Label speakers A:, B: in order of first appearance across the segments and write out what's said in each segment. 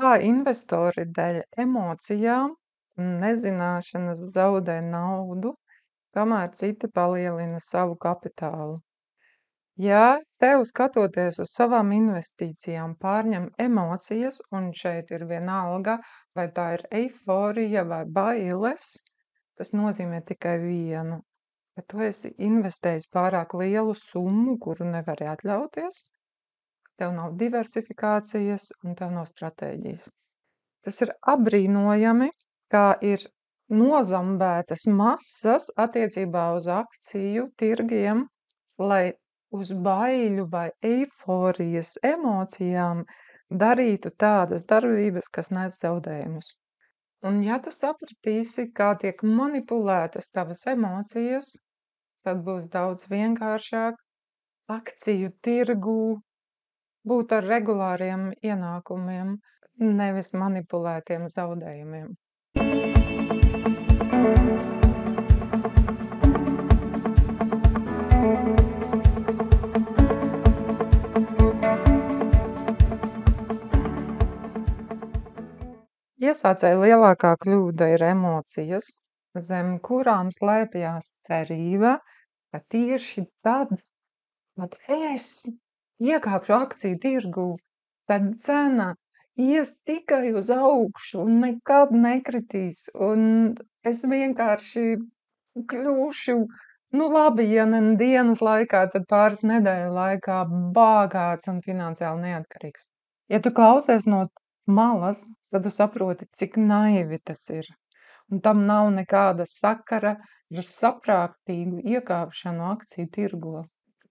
A: Kā investori dēļ emocijām un nezināšanas zaudē naudu, kamēr citi palielina savu kapitālu? Ja tev skatoties uz savām investīcijām pārņem emocijas, un šeit ir vienalga, vai tā ir eiforija vai bailes, tas nozīmē tikai vienu, ka tu esi investējis pārāk lielu summu, kuru nevari atļauties, tev nav diversifikācijas un tev nav stratēģijas. Tas ir apbrīnojami, kā ir nozambētas masas attiecībā uz akciju tirgiem, lai uz baiļu vai eiforijas emocijām darītu tādas darbības, kas nes zaudējumus. Un ja tu sapratīsi, kā tiek manipulētas tavas emocijas, tad būs daudz vienkāršāk akciju tirgū būt ar regulāriem ienākumiem, nevis manipulētiem zaudējumiem. Iesācēju lielākā kļūda ir emocijas, zem kurām slēpjās cerība, ka tieši tad, kad es iekāpšu akciju tirgū, tad cena ies tikai uz augšu un nekad nekritīs, un es vienkārši kļūšu, nu labi, ja ne dienas laikā, tad pāris nedēļu laikā bagāts un finansiāli neatkarīgs. Ja tu klausies no malas, tad tu saproti, cik naivi tas ir. Un tam nav nekāda sakara ar saprātīgu iekāpšanu akciju tirgo.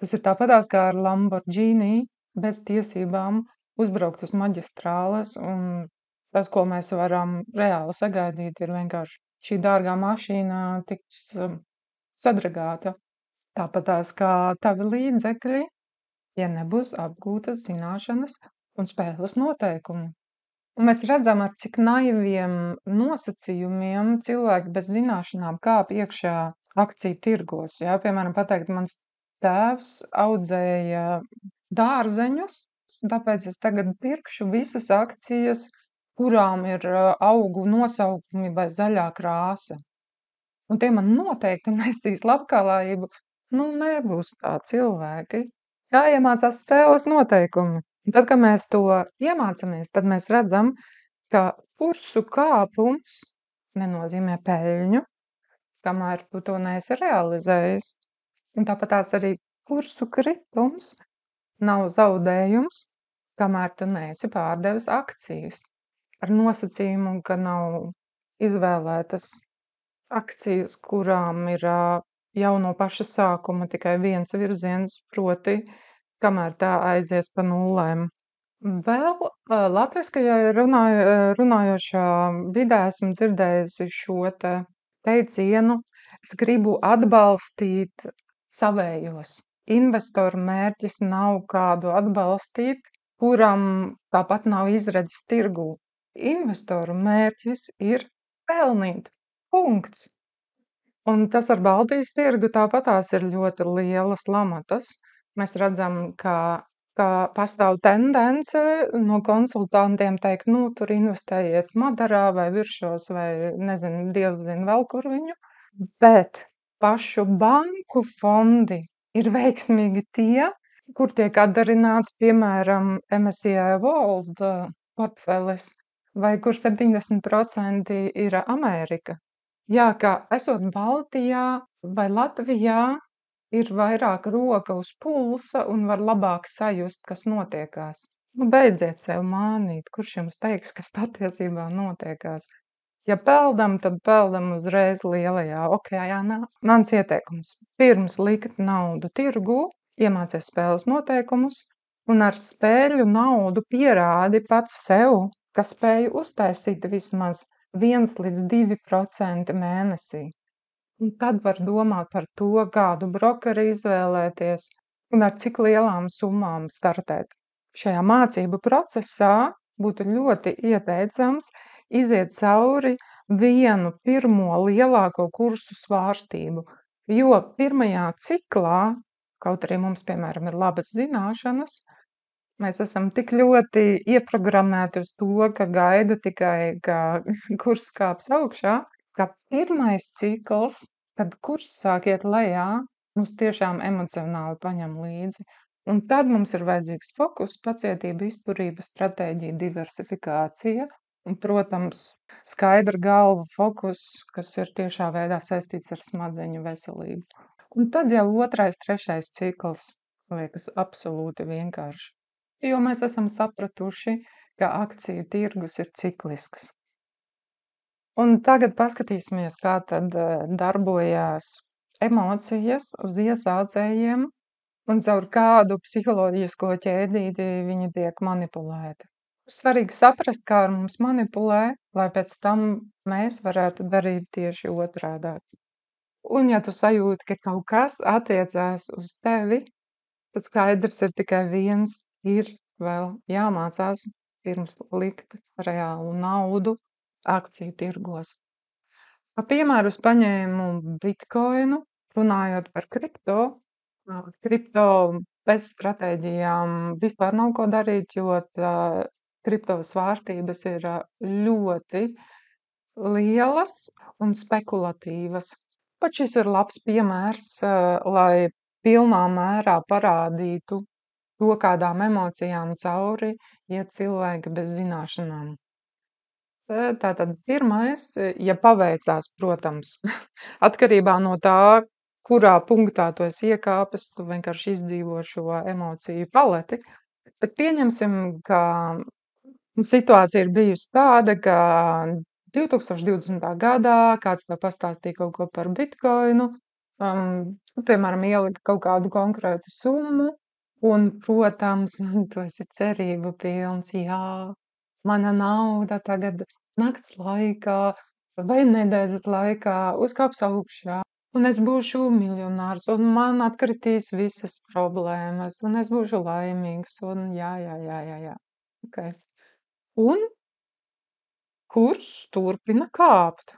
A: Tas ir tāpatās kā ar Lamborghini bez tiesībām uzbraukt uz maģistrāles, un tas, ko mēs varam reāli sagaidīt, ir vienkārši šī dārgā mašīna tiks sadragāta. Tāpatās kā tavi līdzekļi, ja nebūs apgūtas zināšanas un spēles noteikumi. Un mēs redzam, ar cik naiviem nosacījumiem cilvēki bez zināšanām kāp iekšā akciju tirgos. Jā, piemēram, pateikt, mans tēvs audzēja dārzeņus, tāpēc es tagad pirkšu visas akcijas, kurām ir augu nosaukumi vai zaļā krāsa. Un tie man noteikti nesīs labklājību. Nu, nebūs tā cilvēki. Jāiemācās spēles noteikumi. Un tad, kad mēs to iemācamies, tad mēs redzam, ka kursu kāpums nenozīmē peļņu, kamēr tu to neesi realizējis. Un tāpatās arī kursu kritums nav zaudējums, kamēr tu neesi pārdevis akcijas. Ar nosacījumu, ka nav izvēlētas akcijas, kurām ir jau no paša sākuma tikai viens virziens, proti, kamēr tā aizies pa nullēm. Vēl latviskajā runājošā vidē esmu dzirdējusi šo te teicienu, es gribu atbalstīt savējos. Investoru mērķis nav kādu atbalstīt, kuram tāpat nav izredzes tirgū. Investoru mērķis ir pelnīt. Punkts. Un tas ar Baltijas tirgu tāpatās ir ļoti lielas lamatas. Mēs redzam, ka pastāv tendence no konsultantiem teikt, nu, tur investējiet Madarā vai Viršos vai, nezinu, Dievs zina vēl kur viņu. Bet pašu banku fondi ir veiksmīgi tie, kur tiek atdarināts, piemēram, MSCI World portfelis, vai kur 70% ir Amerika. Jā, ka esot Baltijā vai Latvijā, ir vairāk roka uz pulsa un var labāk sajust, kas notiekās. Nu, beidziet sev mānīt, kurš jums teiks, kas patiesībā notiekās. Ja peldam, tad peldam uzreiz lielajā okeānā. Mans ieteikums - pirms likt naudu tirgū, iemācies spēles noteikumus un ar spēļu naudu pierādi pats sev, ka spēju uztaisīt vismaz 1 līdz 2% mēnesī. Un tad var domāt par to, kādu brokeri izvēlēties un ar cik lielām summām startēt. Šajā mācību procesā būtu ļoti ieteicams iziet cauri vienu pirmo lielāko kursu svārstību, jo pirmajā ciklā, kaut arī mums, piemēram, ir labas zināšanas, Mēs esam tik ļoti ieprogrammēti uz to, ka gaida tikai, ka kurs kāps augšā, ka pirmais cikls, kad kurs sāk iet lejā, mūs tiešām emocionāli paņem līdzi. Un tad mums ir vajadzīgs fokus, pacietība, izturība, stratēģija, diversifikācija un, protams, skaidra galva, fokus, kas ir tiešā veidā saistīts ar smadzeņu veselību. Un tad jau otrais, trešais cikls liekas absolūti vienkārši. Jo mēs esam sapratuši, ka akciju tirgus ir ciklisks. Un tagad paskatīsimies, kā tad darbojās emocijas uz iesācējiem un caur kādu psiholoģisko ķēdīti viņi tiek manipulēti. Svarīgi saprast, kā ar mums manipulē, lai pēc tam mēs varētu darīt tieši otrādāk. Un ja tu sajūti, ka kaut kas attiecās uz tevi, tad skaidrs ir tikai viens, ir vēl jāmācās pirms likt reālu naudu akciju tirgos. Par piemēru es paņēmu bitkoinu, runājot par kripto. Kripto bez stratēģijām vispār nav ko darīt, jo kripto svārstības ir ļoti lielas un spekulatīvas. Pat šis ir labs piemērs, lai pilnā mērā parādītu to, kādām emocijām cauri iet cilvēki bez zināšanām. Tātad pirmais, ja paveicās, protams, atkarībā no tā, kurā punktā tu esi iekāpis, tu vienkārši izdzīvo šo emociju paleti. Bet pieņemsim, ka situācija ir bijusi tāda, ka 2020. gadā kāds tev pastāstīja kaut ko par bitkoinu, piemēram, ielika kaut kādu konkrētu summu, un, protams, tu esi cerību pilns, jā, mana nauda tagad nakts laikā vai nedēļas laikā uzkāps augšā, un es būšu miljonārs, un man atkritīs visas problēmas, un es būšu laimīgs, un jā. Okay. Un kurs turpina kāpt.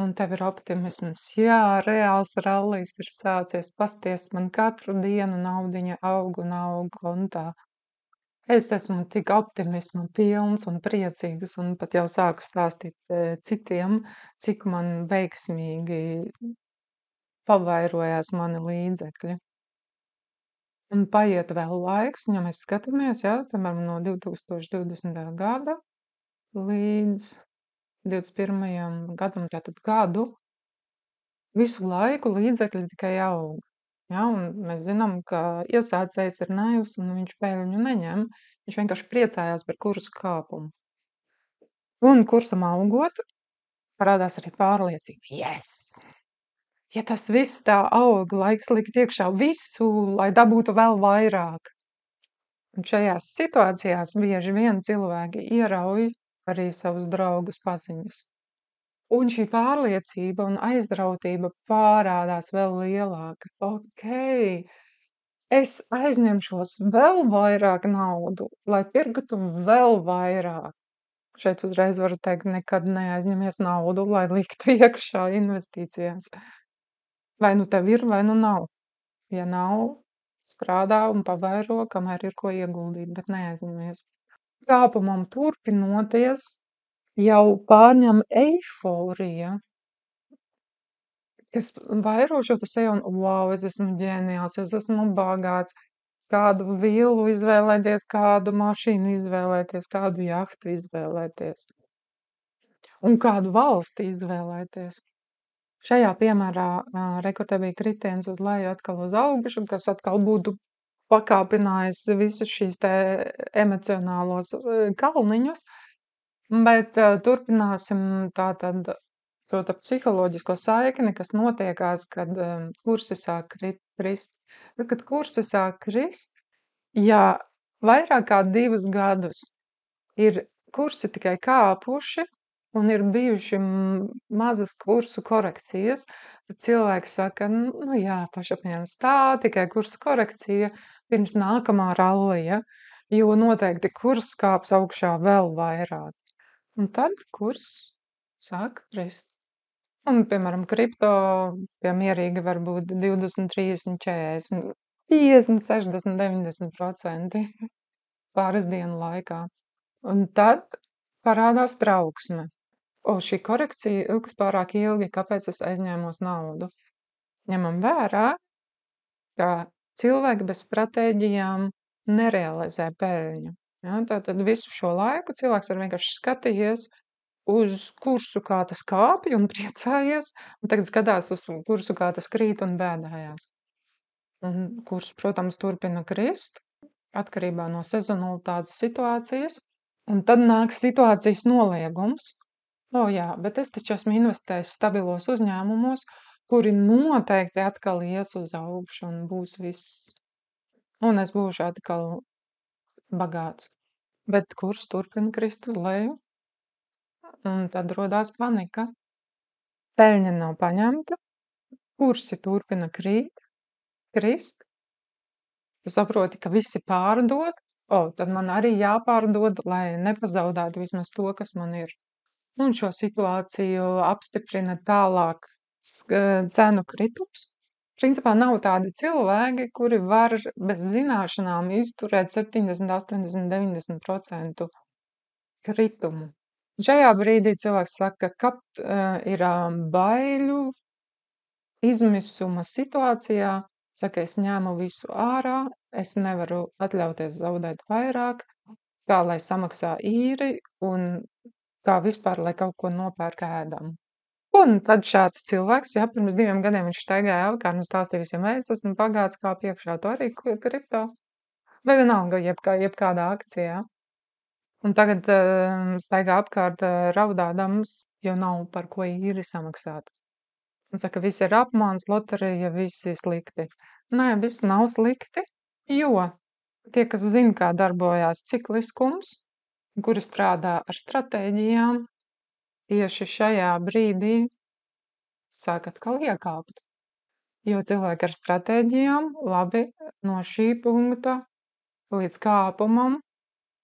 A: Un tev ir optimisms. Jā, reāls rallijs ir sācies. Pasties, man katru dienu naudiņa aug un aug kontā. Es esmu tik optimisma pilns un priecīgs un pat jau sāku stāstīt citiem, cik man veiksmīgi pavairojās mani līdzekļi. Un paiet vēl laiks, un ja mēs skatāmies, jā, piemēram, no 2020. gada līdz 21. gadam, tātad gadu, visu laiku līdzekļi tikai aug. Ja, un mēs zinām, ka iesācējs ir naivs un viņš peļņu neņem. Viņš vienkārši priecājās par kursu kāpumu. Un kursam augot, parādās arī pārliecība. Yes! Ja tas viss tā aug, laiks likt iekšā visu, lai dabūtu vēl vairāk. Un šajās situācijās bieži vien cilvēki ierauj arī savus draugus paziņas. Un šī pārliecība un aizrautība parādās vēl lielāka. Okay, es aizņemšos vēl vairāk naudu, lai pirktu vēl vairāk. Šeit uzreiz varu teikt, nekad neaizņemies naudu, lai liktu iekšā investīcijās. Vai nu tev ir, vai nu nav. Ja nav, strādā un pavairo, kamēr ir ko ieguldīt, bet neaizņemies. Kāpumam turpinoties, jau pārņem eiforija, kas vairo šo te seju un, wow, es esmu ģeniāls, es esmu bagāts, kādu vilu izvēlēties, kādu mašīnu izvēlēties, kādu jahtu izvēlēties un kādu valsti izvēlēties. Šajā piemērā te bija kritiens uz leju, atkal uz augšu, kas atkal būtu pakāpinājis visus šīs te emocionālos kalniņus, bet turpināsim tātad šo psiholoģisko saikni, kas notiekās, kad kursi sāk krist. Tad, kad kursi sāk krist, ja vairāk kā 2 gadus ir kursi tikai kāpuši un ir bijuši mazas kursu korekcijas, tad cilvēki saka, nu jā, pašapmienas tā, tikai kursu korekcija pirms nākamā rallija, jo noteikti kurs kāps augšā vēl vairāk. Un tad kurs sāk krist. Un, piemēram, kripto pie mierīgi var būt 20, 30, 40, 50, 60, 90%. pāris dienu laikā. Un tad parādās trauksme. Šī korekcija ilgs pārāk ilgi, kāpēc es aizņēmos naudu? Ņemam vērā, ka cilvēki bez stratēģijām nerealizē peļņu. Ja? Tātad visu šo laiku cilvēks ir vienkārši skatījies uz kursu, kā tas kāpj un priecājies, un tagad skatās uz kursu, kā tas krīt un bēdājās. Un kurs, protams, turpina krist atkarībā no sezonalitātes situācijas, un tad nāk situācijas noliegums. Jā, bet es taču esmu investējis stabilos uzņēmumos, kuri noteikti atkal ies uz augšu un būs viss. Un es būšu atkal bagāts. Bet kurs turpina krist uz leju, un tad rodās panika. Peļņa nav paņemta, kursi turpina krist. Tu saproti, ka visi pārdod, tad man arī jāpārdod, lai nepazaudētu vismaz to, kas man ir. Un šo situāciju apstiprina tālāk cenu kritums. Principā nav tādi cilvēki, kuri var bez zināšanām izturēt 70, 80, 90% kritumu. Šajā brīdī cilvēks saka, ka ir baiļu izmisuma situācijā. Saka, es ņēmu visu ārā, es nevaru atļauties zaudēt vairāk, kā lai samaksā īri un kā vispār, lai kaut ko nopērk ēdam. Un tad šāds cilvēks, pirms 2 gadiem viņš staigāja apkārt un stāstīja visiem, es esmu bagāts kā priekšā, to arī kripto. Vai vienalga, jebkādā akcijā. Un tagad staigā apkārt raudādams, jo nav par ko īri samaksāt. Un saka, viss ir apmāns, loterija, viss ir slikti. Nē, viss nav slikti, jo tie, kas zina, kā darbojās cikliskums, kuri strādā ar stratēģijām, tieši šajā brīdī sāk atkal iekāpt. Jo cilvēki ar stratēģijām labi no šī punkta līdz kāpumam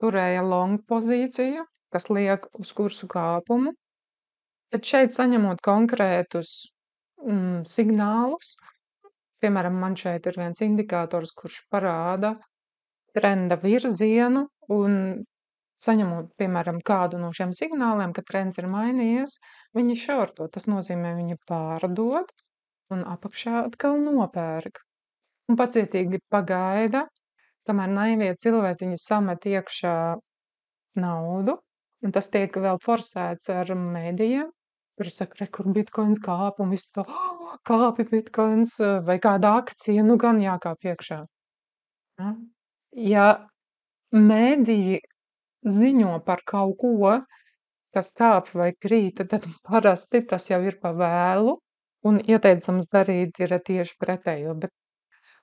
A: turēja long pozīciju, kas liek uz kursu kāpumu. Bet šeit saņemot konkrētus signālus, piemēram, man šeit ir viens indikators, kurš parāda trenda virzienu un saņemot, piemēram, kādu no šiem signāliem, ka trends ir mainījies, viņi šorto. Tas nozīmē, viņi pārdod un apakšā atkal nopērk. Un pacietīgi pagaida, kamēr naivie cilvēciņi samet iekšā naudu, un tas tiek vēl forsēts ar mēdījiem, kur saka, kur bitkoins kāp un viss to, kāpi bitkoins vai kāda akcija, nu gan jākāp iekšā. Ja mēdīji ziņo par kaut ko, kas kāp vai krīt, tad parasti tas jau ir pa vēlu un ieteicams darīt ir tieši pretējo.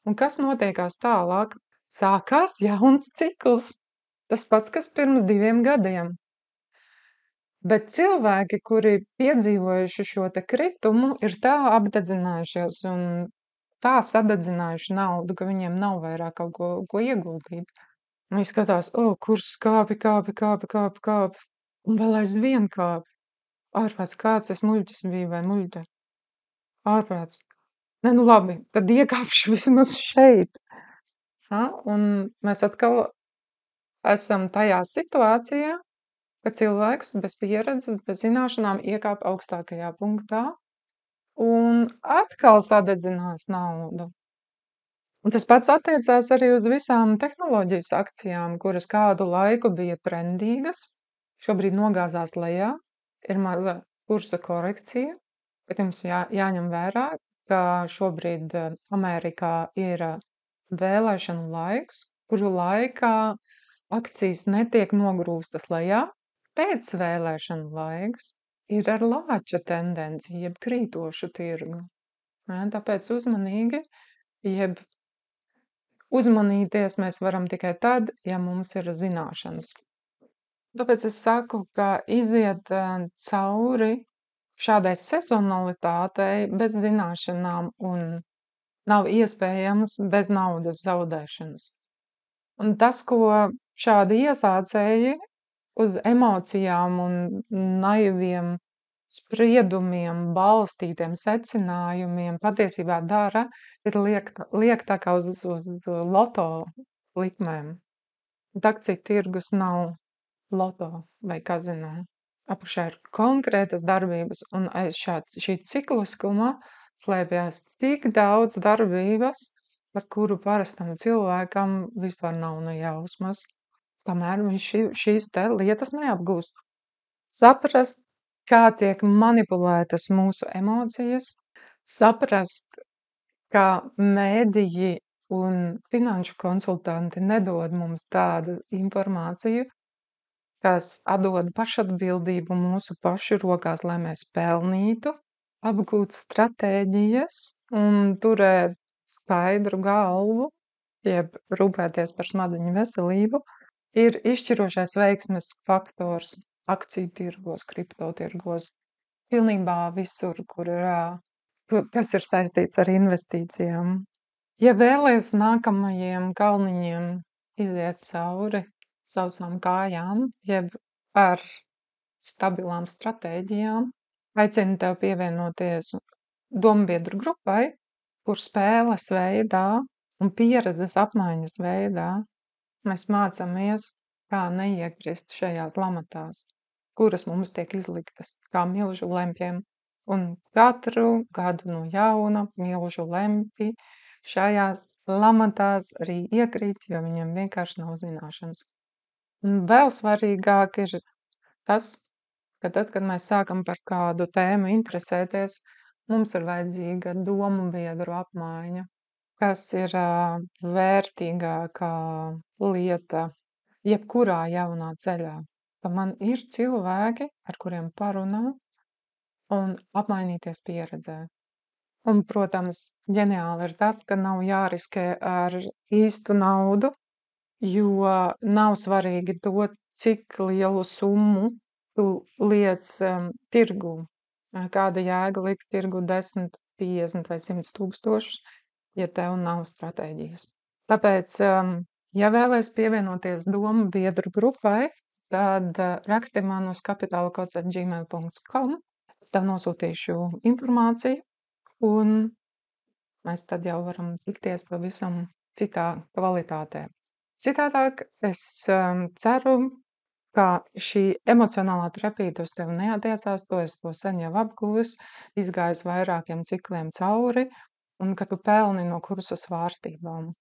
A: Un kas notiekās tālāk? Sākās jauns cikls. Tas pats, kas pirms 2 gadiem. Bet cilvēki, kuri piedzīvojuši šo te kritumu, ir tā apdedzinājušies un tā sadedzinājuši naudu, ka viņiem nav vairāk kaut ko ieguldīt. Un viņi skatās, kurs kāpi. Un vēl aizvien kāpi. Ārprāts, kāds es muļķis biju vai muļķe? Ārprāts. Ne, nu labi, tad iekāpšu vismaz šeit. Un mēs atkal esam tajā situācijā, ka cilvēks bez pieredzes, bez zināšanām iekāp augstākajā punktā un atkal sadedzinās naudu. Un tas pats attiecās arī uz visām tehnoloģijas akcijām, kuras kādu laiku bija trendīgas, šobrīd nogāzās lejā, ir maza kursa korekcija, bet jums jāņem vērā, ka šobrīd Amerikā ir vēlēšanu laiks, kuru laikā akcijas netiek nogrūstas lejā. Pēc vēlēšanu laiks ir ar lāča tendenci, jeb krītošu tirgu. Tāpēc uzmanīgi, jeb uzmanīties mēs varam tikai tad, ja mums ir zināšanas. Tāpēc es saku, ka iziet cauri šādai sezonalitātei bez zināšanām un nav iespējams bez naudas zaudēšanas. Un tas, ko šādi iesācēji uz emocijām un naiviem spriedumiem balstītiem secinājumiem patiesībā dara, ir liek tā kā uz loto likmēm. Bet akciju tirgus nav loto vai kazino. Apakšā ir konkrētas darbības, un aiz šī cikliskuma slēpjas tik daudz darbības, par kuru parastam cilvēkam vispār nav ne jausmas, kamēr viņš šīs te lietas neapgūst. Saprast, kā tiek manipulētas mūsu emocijas, saprast, ka mēdīji un finanšu konsultanti nedod mums tādu informāciju, kas atdod pašatbildību mūsu pašu rokās, lai mēs pelnītu, apgūt stratēģijas un turēt skaidru galvu, jeb rūpēties par smadzeņu veselību, ir izšķirošais veiksmes faktors akciju tirgos, kriptotirgos, pilnībā visur, kas ir saistīts ar investīcijām. Ja vēlies nākamajiem kalniņiem iziet cauri sausām kājām, jeb ar stabilām stratēģijām, aicinu tev pievienoties dombiedru grupai, kur spēles veidā un pieredzes apmaiņas veidā mēs mācāmies, kā neiekrist šajās lamatās, kuras mums tiek izliktas kā milžu lempiem. Un katru gadu no jauna milžu lempi šajās lamatās arī iekrīt, jo viņiem vienkārši nav zināšanas. Un vēl svarīgāk ir tas, ka tad, kad mēs sākam par kādu tēmu interesēties, mums ir vajadzīga domu biedru apmaiņa, kas ir vērtīgākā lieta jebkurā jaunā ceļā. Ka man ir cilvēki, ar kuriem parunāt un apmainīties pieredzē. Un, protams, ģeniāli ir tas, ka nav jāriskē ar īstu naudu, jo nav svarīgi to, cik lielu summu tu liec tirgū. Kāda jēga likt tirgu 10, 50 vai 100 tūkstošus, ja tev nav stratēģijas. Tāpēc, ja vēlies pievienoties domu biedru grupai, tad raksti man uz kapitālakods@gmail.com. Es tev nosūtīšu informāciju, un mēs tad jau varam tikties pavisam citā kvalitātē. Citādāk es ceru, ka šī emocionālā terapija uz tevi neatiecās, to es to sen jau apgūs, izgājis vairākiem cikliem cauri, un ka tu pelni no kursa svārstībām.